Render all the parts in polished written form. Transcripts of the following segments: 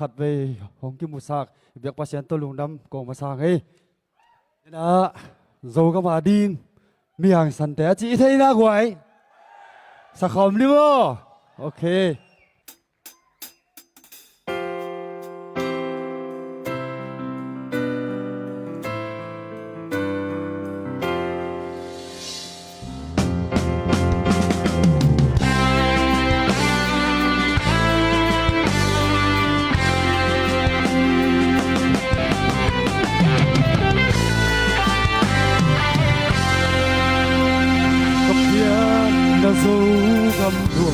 khát về hồng kim một sạc việc bác sĩ tôi lùng đâm còn mà sạc ấy đã dầu các bà đi mi hàng sẵn té chị thấy ra ngoài sạc hòm đi vô ok dấu găm đùa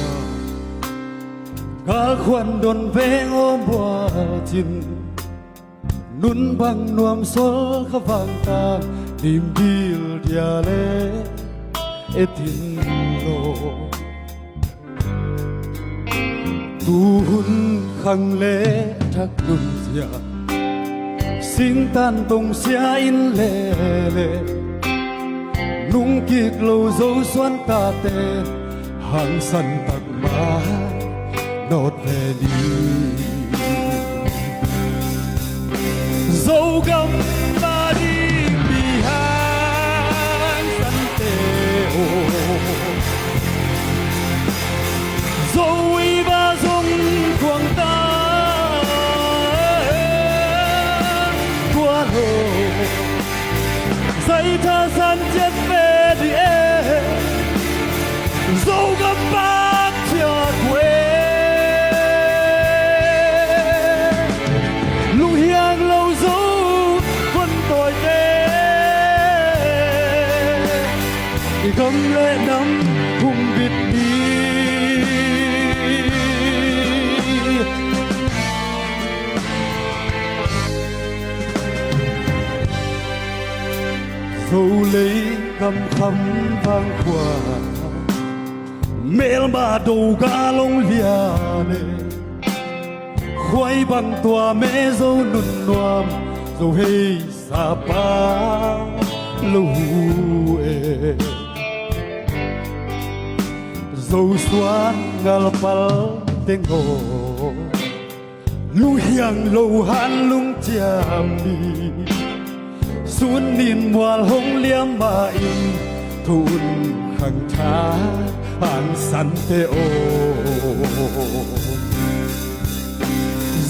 cả khoan đồn về ôm bùa chim nún bằng nuông số khắp vàng ta tìm đi dia lệ etin lô tu hun khăng lệ thắc đun dia sinh tan tông xia in lệ lệ nung kiệt lâu dấu xoan ta tê hàng sân tạc má nốt về đi dấu găm ta đi vì hàng sân tê dấu y ba dung quang ta qua hồ dây tha san chết về đi dấu gấp bát cho quê lung hiang lâu dấu quân tội tê thì không lệ nắm hùng việt đi dấu lấy cầm khăm vang khoa mel ba đầu cá lông lia lệ khoai bằng tua mẹ dâu nụn noam dâu hay sa pa lu e dâu xoan ngal pal teng ho lu hiang lâu han lung chiam đi xuân niên mùa hồng liam ba in thun khang cha hàng săn tê ô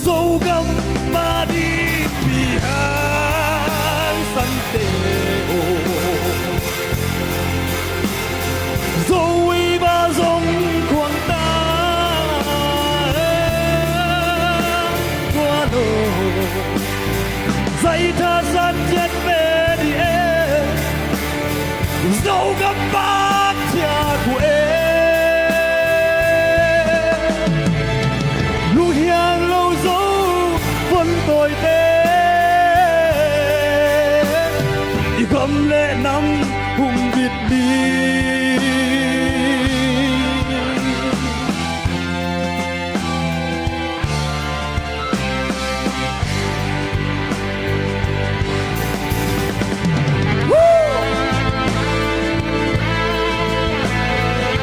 dấu găm ba đi vì hàng săn tê ô dấu y ba dòng quang ta qua đồ dây tha săn chết về đi dấu găm ba cha của em tôi tê đi gầm lệ năm hùng việt đi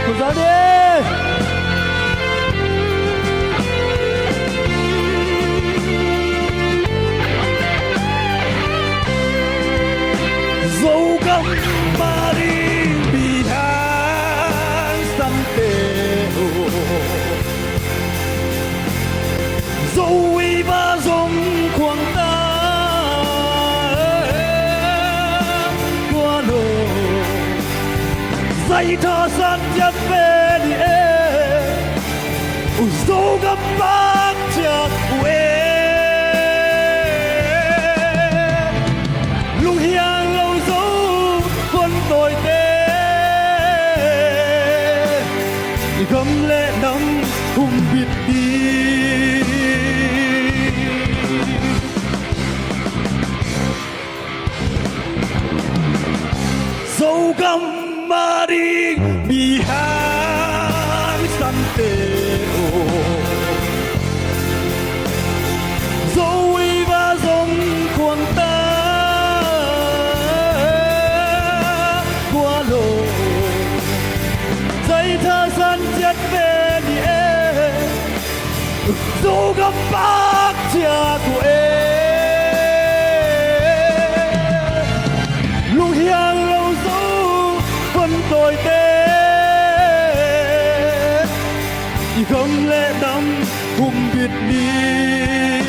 cùng ra đi dấu găm ba đi vì hàng săn tê dấu y ba dòng quang ta qua đồ dây tha san chất về đi dấu găm ba chặt quê lung hiang lâu dấu quân tội tê gấm lệ năm hùng việt đi dấu găm mà đi bị hàng săn tê dấu y ba dòng quang ta qua lộ dây tha san chết về đi dấu găm bác cha của em lúc hiang lâu dấu vẫn tồi tết không lẽ đắm hùng biệt đi